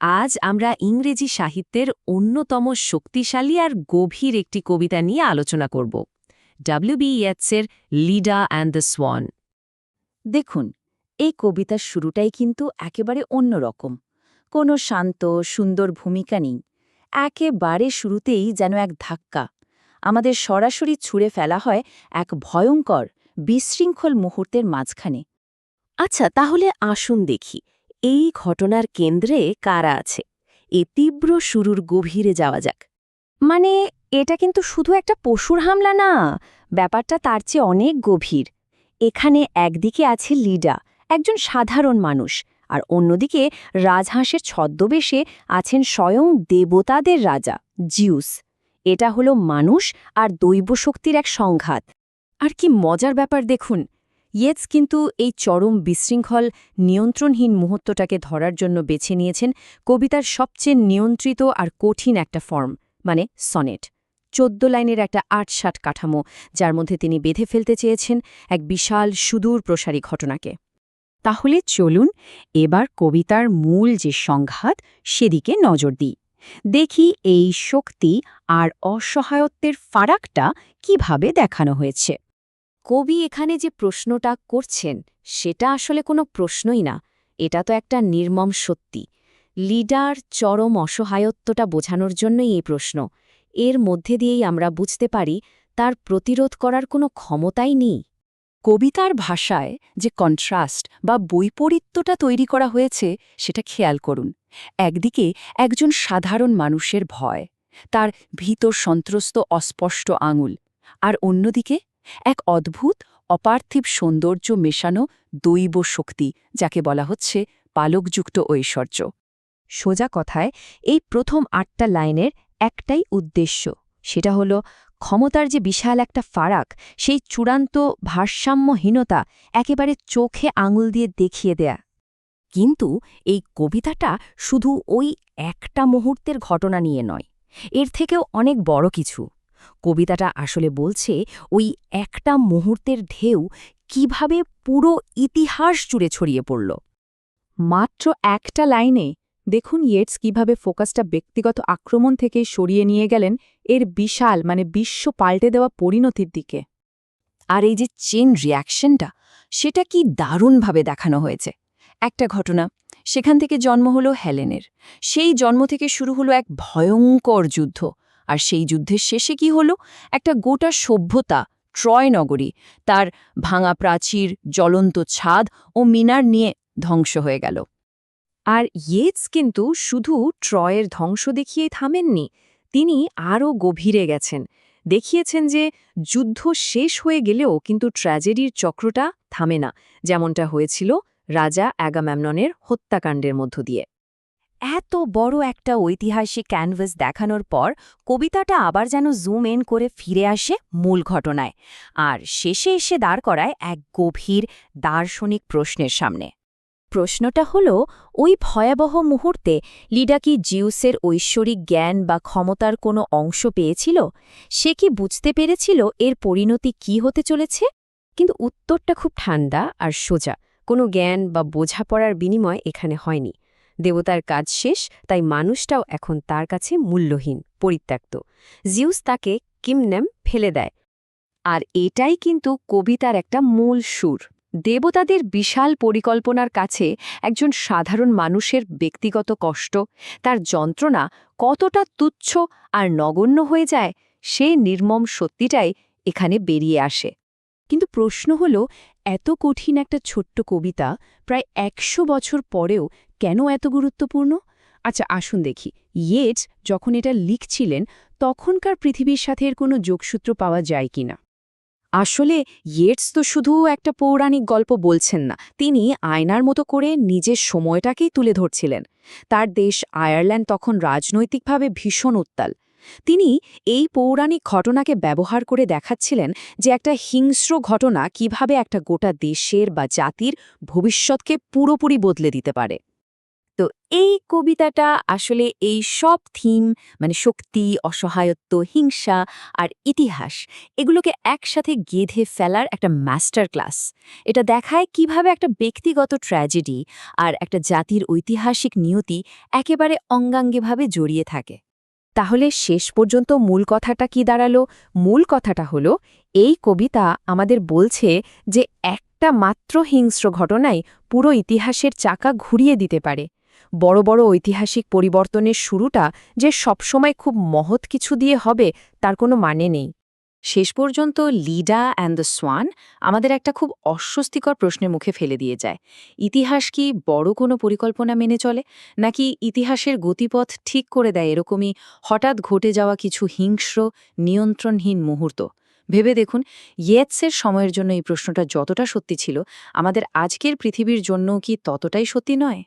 আজ আমরা ইংরেজি সাহিত্যের অন্যতম শক্তিশালী আর গভীর একটি কবিতা নিয়ে আলোচনা করব। ডব্লিউ.বি. ইয়েটসের লিডা অ্যান্ড দ্য সোয়ান। দেখুন, এই কবিতার শুরুটাই কিন্তু একেবারে অন্যরকম। কোনো শান্ত সুন্দর ভূমিকা নেই। একেবারে শুরুতেই যেন এক ধাক্কা আমাদের সরাসরি ছুঁড়ে ফেলা হয় এক ভয়ঙ্কর বিশৃঙ্খল মুহূর্তের মাঝখানে। আচ্ছা, তাহলে আসুন দেখি এই ঘটনার কেন্দ্রে কারা আছে। এই তীব্র শুরুর গভীরে যাওয়া যাক। মানে এটা কিন্তু শুধু একটা পশুর হামলা না, ব্যাপারটা তার চেয়ে অনেক গভীর। এখানে একদিকে আছে লিডা, একজন সাধারণ মানুষ, আর অন্যদিকে রাজহাঁসের ছদ্মবেশে আছেন স্বয়ং দেবতাদের রাজা জিউস। এটা হলো মানুষ আর দৈব শক্তির এক সংঘাত। আর কি মজার ব্যাপার দেখুন, ইয়েটস কিন্তু এই চরম বিশৃঙ্খল নিয়ন্ত্রণহীন মুহূর্তটাকে ধরার জন্য বেছে নিয়েছেন কবিতার সবচেয়ে নিয়ন্ত্রিত আর কঠিন একটা ফর্ম, মানে সনেট। ১৪ লাইনের একটা ৮-৬০ কাঠামো, যার মধ্যে তিনি বেঁধে ফেলতে চেয়েছেন এক বিশাল সুদূর প্রসারী ঘটনাকে। তাহলে চলুন এবার কবিতার মূল যে সংঘাত সেদিকে নজর দিই। দেখি এই শক্তি আর অসহায়ত্বের ফারাকটা কিভাবে দেখানো হয়েছে। কবি এখানে যে প্রশ্নটা করছেন সেটা আসলে কোনো প্রশ্নই না, এটা তো একটা নির্মম সত্যি। লিডার চরম অসহায়ত্বটা বোঝানোর জন্যই এই প্রশ্ন। এর মধ্যে দিয়েই আমরা বুঝতে পারি তার প্রতিরোধ করার কোনো ক্ষমতাই নেই। কবিতার ভাষায় যে কন্ট্রাস্ট বা বৈপরীত্যটা তৈরি করা হয়েছে সেটা খেয়াল করুন। একদিকে একজন সাধারণ মানুষের ভয়, তার ভীত সন্ত্রস্ত অস্পষ্ট আঙুল, আর অন্যদিকে এক অদ্ভুত অপার্থিব সৌন্দর্য মেশানো দৈব শক্তি, যাকে বলা হচ্ছে পালকযুক্ত ঐশ্বর্য। সোজা কথায় এই প্রথম ৮টা লাইনের একটাই উদ্দেশ্য, সেটা হলো ক্ষমতার যে বিশাল একটা ফারাক, সেই চূড়ান্ত ভারসাম্যহীনতা একেবারে চোখে আঙুল দিয়ে দেখিয়ে দেয়া। কিন্তু এই কবিতাটা শুধু ওই একটা মুহূর্তের ঘটনা নিয়ে নয়, এর থেকেও অনেক বড় কিছু। কবিতাটা আসলে বলছে ওই একটা মুহূর্তের ঢেউ কিভাবে পুরো ইতিহাস জুড়ে ছড়িয়ে পড়ল। মাত্র একটা লাইনে দেখুন ইয়েটস কিভাবে ফোকাসটা ব্যক্তিগত আক্রমণ থেকে সরিয়ে নিয়ে গেলেন এর বিশাল, বিশ্ব পাল্টে দেওয়া পরিণতির দিকে। আর এই যে চেন রিয়াকশনটা, সেটা কি দারুণভাবে দেখানো হয়েছে। একটা ঘটনা, সেখান থেকে জন্ম হলো হেলেনের। সেই জন্ম থেকে শুরু হলো এক ভয়ঙ্কর যুদ্ধ। আর সেই যুদ্ধের শেষে কি হলো? একটা গোটা সভ্যতা, ট্রয় নগরী, তার ভাঙা প্রাচীর, জ্বলন্ত ছাদ ও মিনার নিয়ে ধ্বংস হয়ে গেল। আর ইয়েটস কিন্তু শুধু ট্রয়ের ধ্বংস দেখিয়েই থামেননি, তিনি আরও গভীরে গেছেন। দেখিয়েছেন যে যুদ্ধ শেষ হয়ে গেলেও কিন্তু ট্র্যাজেডির চক্রটা থামে না, যেমনটা হয়েছিল রাজা অ্যাগামেমননের হত্যাকাণ্ডের মধ্য দিয়ে। এত বড় একটা ঐতিহাসিক ক্যানভাস দেখানোর পর কবিতাটা আবার যেন জুম ইন করে ফিরে আসে মূল ঘটনায়, আর শেষে এসে দাঁড় করায় এক গভীর দার্শনিক প্রশ্নের সামনে। প্রশ্নটা হলো, ওই ভয়াবহ মুহূর্তে লিডা কি জিউসের ঐশ্বরিক জ্ঞান বা ক্ষমতার কোনো অংশ পেয়েছিল? সে কি বুঝতে পেরেছিল এর পরিণতি কি হতে চলেছে? কিন্তু উত্তরটা খুব ঠান্ডা আর সোজা। কোনো জ্ঞান বা বোঝাপড়ার বিনিময় এখানে হয়নি। দেবতার কাজ শেষ, তাই মানুষটাও এখন তার কাছে মূল্যহীন, পরিত্যক্ত। জিউস তাকে কিমনেম ফেলে দেয়। আর এটাই কিন্তু কবিতার একটা মূল সুর। দেবতাদের বিশাল পরিকল্পনার কাছে একজন সাধারণ মানুষের ব্যক্তিগত কষ্ট, তার যন্ত্রণা কতটা তুচ্ছ আর নগণ্য হয়ে যায়, সে নির্মম সত্যিটাই এখানে বেরিয়ে আসে। কিন্তু প্রশ্ন হল, এত কঠিন একটা ছোট্ট কবিতা প্রায় ১০০ বছর পরেও কেন এত গুরুত্বপূর্ণ? আচ্ছা, আসুন দেখি ইয়েটস যখন এটা লিখছিলেন তখনকার পৃথিবীর সাথে এর কোনো যোগসূত্র পাওয়া যায় কিনা। আসলে ইয়েটস তো শুধু একটা পৌরাণিক গল্প বলছেন না, তিনি আয়নার মতো করে নিজের সময়টাকেই তুলে ধরছিলেন। তার দেশ আয়ারল্যান্ড তখন রাজনৈতিকভাবে ভীষণ উত্তাল। তিনি এই পৌরাণিক ঘটনাকে ব্যবহার করে দেখাচ্ছিলেন যে একটা হিংস্র ঘটনা কিভাবে একটা গোটা দেশের বা জাতির ভবিষ্যৎকে পুরোপুরি বদলে দিতে পারে। তো এই কবিতাটা আসলে এই সব থিম মানে শক্তি, অসহায়ত্ব, হিংসা আর ইতিহাস এগুলোকে একসাথে গেঁথে ফেলার একটা মাস্টার ক্লাস। এটা দেখায় কিভাবে একটা ব্যক্তিগত ট্র্যাজেডি আর একটা জাতির ঐতিহাসিক নিয়তি একেবারে অঙ্গাঙ্গিভাবে জড়িয়ে থাকে। তাহলে শেষ পর্যন্ত মূল কথাটা কি দাঁড়ালো? মূল কথাটা হলো এই কবিতা আমাদের বলছে যে একটা মাত্র হিংস্র ঘটনাই পুরো ইতিহাসের চাকা ঘুরিয়ে দিতে পারে। বড় বড় ঐতিহাসিক পরিবর্তনের শুরুটা যে সবসময় খুব মহৎ কিছু দিয়ে হবে তার কোনো মানে নেই। শেষ পর্যন্ত লিডা অ্যান্ড দ্য সোয়ান আমাদের একটা খুব অস্বস্তিকর প্রশ্নের মুখে ফেলে দিয়ে যায়। ইতিহাস কি বড় কোনো পরিকল্পনা মেনে চলে, নাকি ইতিহাসের গতিপথ ঠিক করে দেয় এরকমই হঠাৎ ঘটে যাওয়া কিছু হিংস্র, নিয়ন্ত্রণহীন মুহূর্ত? ভেবে দেখুন, ইয়েটসের সময়ের জন্য এই প্রশ্নটা যতটা সত্যি ছিল, আমাদের আজকের পৃথিবীর জন্য কি ততটাই সত্যি নয়?